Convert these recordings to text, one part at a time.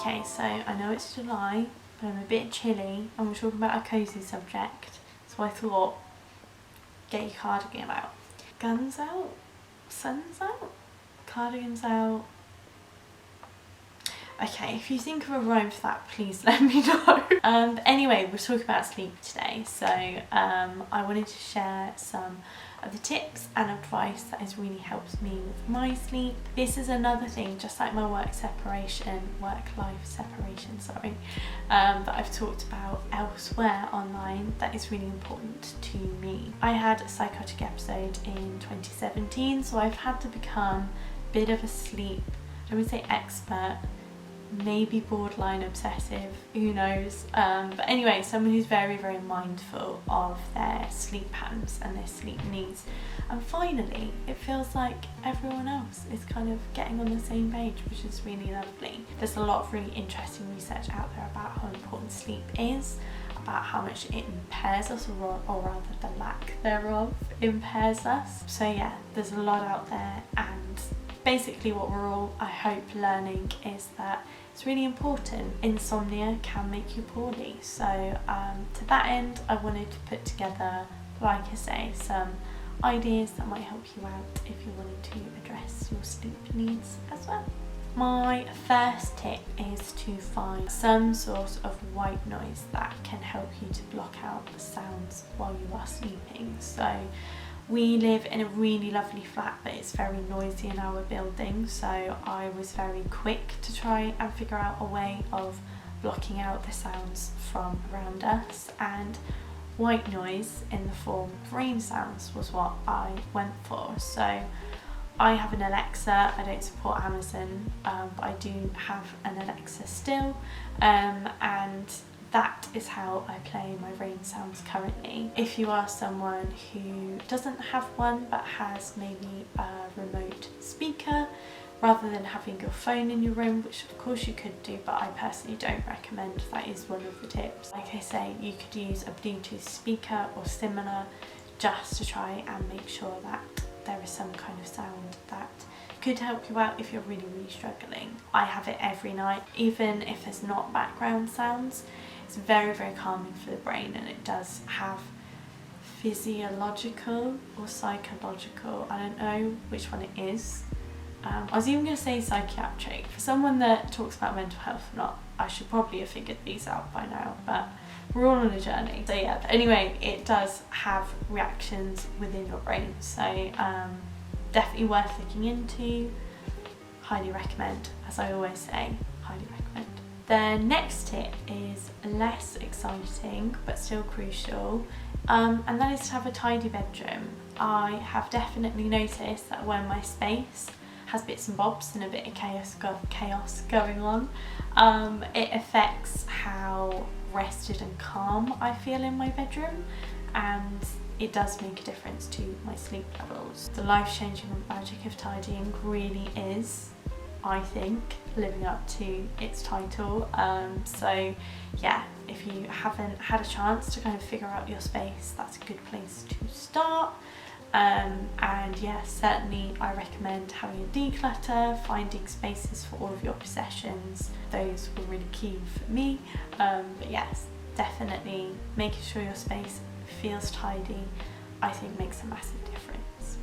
Okay, so I know it's July, but I'm a bit chilly and we're talking about a cosy subject, so I thought, get your cardigan out. Guns out, sun's out, cardigans out. Okay, if you think of a rhyme for that, please let me know. But anyway, we're talking about sleep today, so I wanted to share some of the tips and advice that has really helped me with my sleep. This is another thing, just like my work-life separation, that I've talked about elsewhere online, that is really important to me. I had a psychotic episode in 2017, so I've had to become a bit of a sleep, I would say expert, maybe borderline obsessive, who knows, but anyway, someone who's very, very mindful of their sleep patterns and their sleep needs. And finally, it feels like everyone else is kind of getting on the same page, which is really lovely. There's a lot of really interesting research out there about how important sleep is, about how much it impairs us, or rather the lack thereof impairs us. So yeah, there's a lot out there, and basically what we're all, I hope, learning is that it's really important. Insomnia can make you poorly. So to that end, I wanted to put together, like I say, some ideas that might help you out if you're wanting to address your sleep needs as well. My first tip is to find some sort of white noise that can help you to block out the sounds while you are sleeping. So we live in a really lovely flat, but it's very noisy in our building, so I was very quick to try and figure out a way of blocking out the sounds from around us, and white noise in the form of rain sounds was what I went for. So I have an Alexa. I don't support Amazon, but I do have an Alexa still, and that is how I play my rain sounds currently. If you are someone who doesn't have one but has maybe a remote speaker, rather than having your phone in your room, which of course you could do, but I personally don't recommend, that is one of the tips. Like I say, you could use a Bluetooth speaker or similar just to try and make sure that there is some kind of sound that could help you out if you're really, really struggling. I have it every night, even if there's not background sounds. It's very, very calming for the brain, and it does have physiological or psychological, I don't know which one it is. I was even going to say psychiatric. For someone that talks about mental health or not, I should probably have figured these out by now, but we're all on a journey. So yeah, but anyway, it does have reactions within your brain, so definitely worth looking into. Highly recommend, as I always say, highly recommend. The next tip is less exciting but still crucial, and that is to have a tidy bedroom. I have definitely noticed that when my space has bits and bobs and a bit of chaos going on, it affects how rested and calm I feel in my bedroom, and it does make a difference to my sleep levels. The life-changing magic of tidying really is, I think, living up to its title. So yeah, if you haven't had a chance to kind of figure out your space, that's a good place to start. And yeah, certainly I recommend having a declutter, finding spaces for all of your possessions. Those were really key for me. But yes, definitely making sure your space feels tidy, I think, makes a massive difference.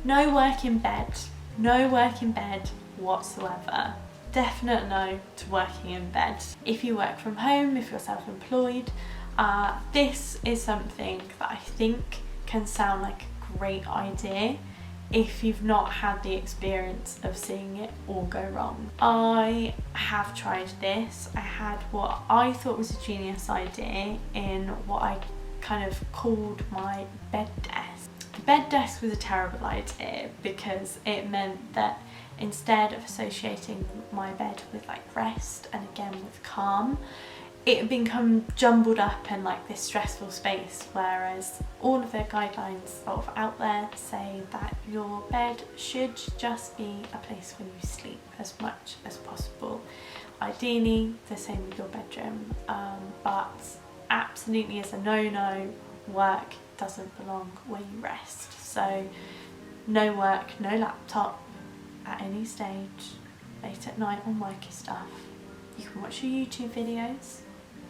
No work in bed. No work in bed whatsoever. Definite no to working in bed. If you work from home, if you're self-employed, this is something that I think can sound like a great idea if you've not had the experience of seeing it all go wrong. I have tried this. I had what I thought was a genius idea in what I kind of called my bed desk. The bed desk was a terrible idea because it meant that instead of associating my bed with like rest and again with calm, it had become jumbled up in like this stressful space, whereas all of the guidelines sort of out there say that your bed should just be a place where you sleep as much as possible. Ideally the same with your bedroom, but absolutely as a no-no, work doesn't belong where you rest. So no work, no laptop at any stage, late at night on worky stuff. You can watch your YouTube videos,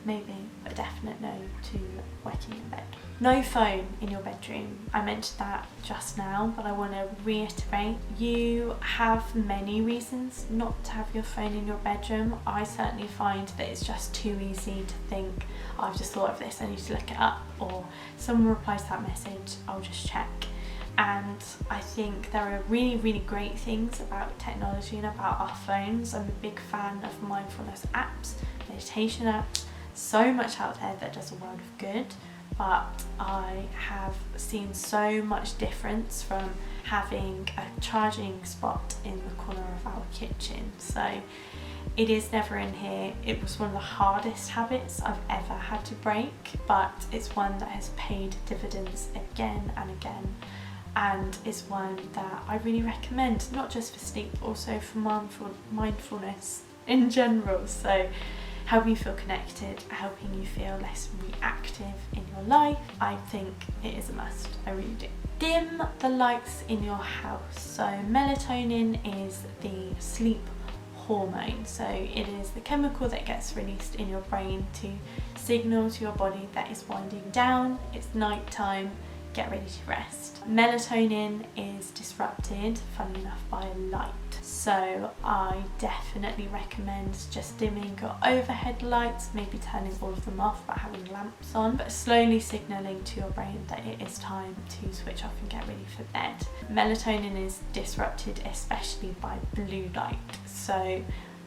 maybe, but a definite no to wetting in bed. No phone in your bedroom. I mentioned that just now, but I want to reiterate, you have many reasons not to have your phone in your bedroom. I certainly find that it's just too easy to think, oh, I've just thought of this, I need to look it up, or someone replies to that message, I'll just check. And I think there are really, really great things about technology and about our phones. I'm a big fan of mindfulness apps, meditation apps, so much out there that does a world of good. But I have seen so much difference from having a charging spot in the corner of our kitchen. So it is never in here. It was one of the hardest habits I've ever had to break, but it's one that has paid dividends again and again, and is one that I really recommend, not just for sleep, but also for mindfulness in general. So helping you feel connected, helping you feel less reactive in your life. I think it is a must, I really do. Dim the lights in your house. So melatonin is the sleep hormone. So it is the chemical that gets released in your brain to signal to your body that it's winding down, it's night time, get ready to rest. Melatonin is disrupted, funnily enough, by light. So I definitely recommend just dimming your overhead lights, maybe turning all of them off but having lamps on, but slowly signalling to your brain that it is time to switch off and get ready for bed. Melatonin is disrupted especially by blue light. So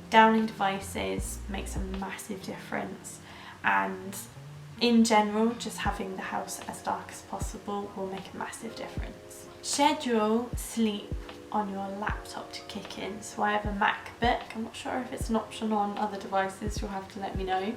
downing devices makes a massive difference, and in general, just having the house as dark as possible will make a massive difference. Schedule sleep on your laptop to kick in. So I have a MacBook. I'm not sure if it's an option on other devices, you'll have to let me know.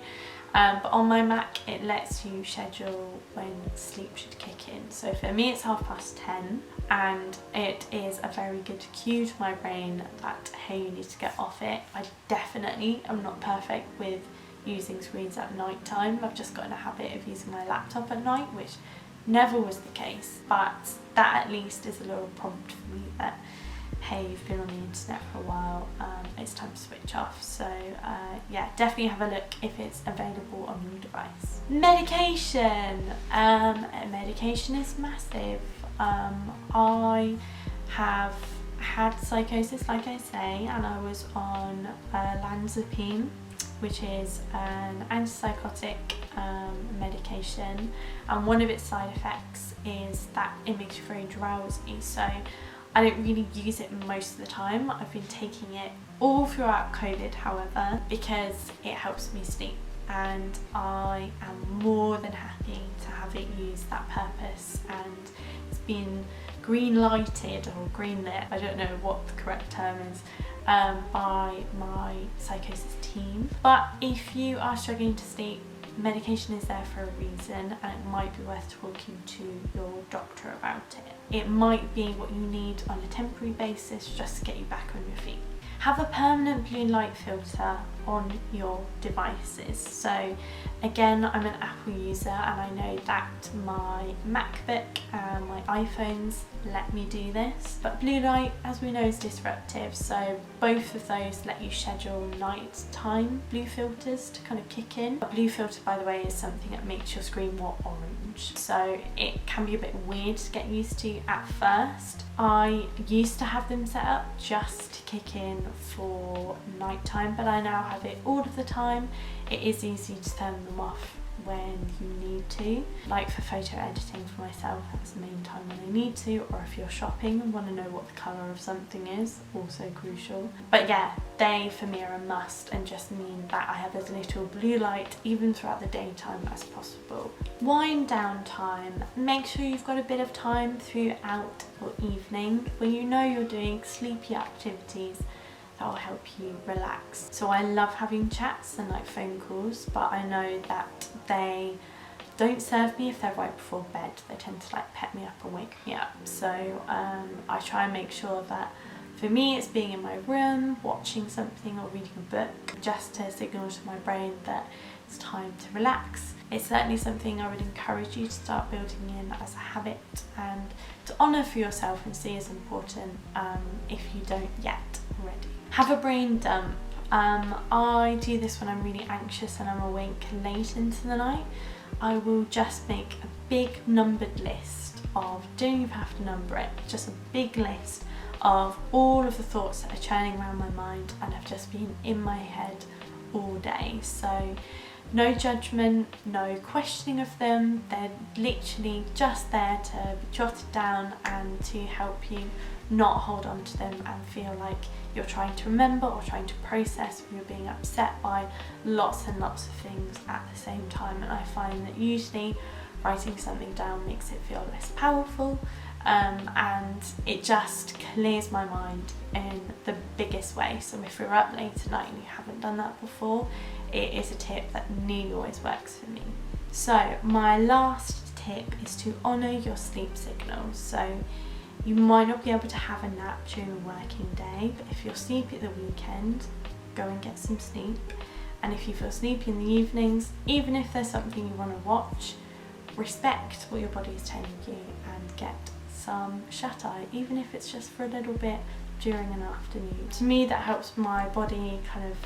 But on my Mac, it lets you schedule when sleep should kick in. So for me, it's 10:30, and it is a very good cue to my brain that, hey, you need to get off it. I definitely am not perfect with using screens at night time. I've just got in a habit of using my laptop at night, which never was the case, but that at least is a little prompt for me that, hey, you've been on the internet for a while, it's time to switch off. So yeah, definitely have a look if it's available on your device. Medication. Medication is massive. I have had psychosis, like I say, and I was on olanzapine, which is an antipsychotic medication, and one of its side effects is that it makes you very drowsy. So I don't really use it most of the time. I've been taking it all throughout COVID, however, because it helps me sleep, and I am more than happy to have it use that purpose, and it's been green lighted or green lit, I don't know what the correct term is, by my psychosis team. But if you are struggling to sleep, medication is there for a reason, and it might be worth talking to your doctor about it. It might be what you need on a temporary basis just to get you back on your feet. Have a permanent blue light filter on your devices. So again, I'm an Apple user, and I know that my MacBook and my iPhones let me do this, but blue light, as we know, is disruptive, so both of those let you schedule nighttime blue filters to kind of kick in. A blue filter, by the way, is something that makes your screen more orange, so it can be a bit weird to get used to at first. I used to have them set up just to kick in for nighttime, but I now have it all of the time. It is easy to turn them off when you need to, like for photo editing for myself, that's the main time when I need to, or if you're shopping and want to know what the colour of something is, also crucial. But yeah, they for me are a must, and just mean that I have as little blue light even throughout the daytime as possible. Wind down time. Make sure you've got a bit of time throughout your evening when you know you're doing sleepy activities that will help you relax. So I love having chats and like phone calls, but I know that they don't serve me if they're right before bed. They tend to like pep me up and wake me up. So I try and make sure that for me it's being in my room, watching something or reading a book, just to signal to my brain that it's time to relax. It's certainly something I would encourage you to start building in as a habit and to honour for yourself and see as important if you don't yet already. Have a brain dump. I do this when I'm really anxious and I'm awake late into the night. I will just make a big numbered list of, don't even have to number it, just a big list of all of the thoughts that are churning around my mind and have just been in my head all day. So no judgment, no questioning of them, they're literally just there to be jotted down and to help you not hold on to them and feel like you're trying to remember or trying to process, or you're being upset by lots and lots of things at the same time. And I find that usually writing something down makes it feel less powerful, and it just clears my mind in the biggest way. So if you're up late at night and you haven't done that before, it is a tip that nearly always works for me. So my last tip is to honour your sleep signals. So you might not be able to have a nap during a working day, but if you're sleepy at the weekend, go and get some sleep. And if you feel sleepy in the evenings, even if there's something you want to watch, respect what your body is telling you and get some shut-eye, even if it's just for a little bit during an afternoon. To me, that helps my body kind of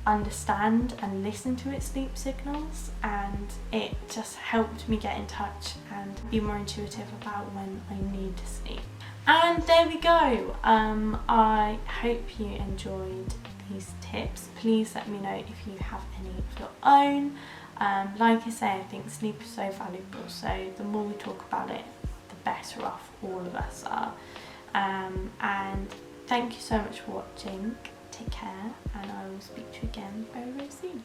understand and listen to its sleep signals, and it just helped me get in touch and be more intuitive about when I need to sleep. And there we go. I hope you enjoyed these tips. Please let me know if you have any of your own. Like I say, I think sleep is so valuable, so the more we talk about it, the better off all of us are. And thank you so much for watching. Take care, and I will speak to you again very, very soon.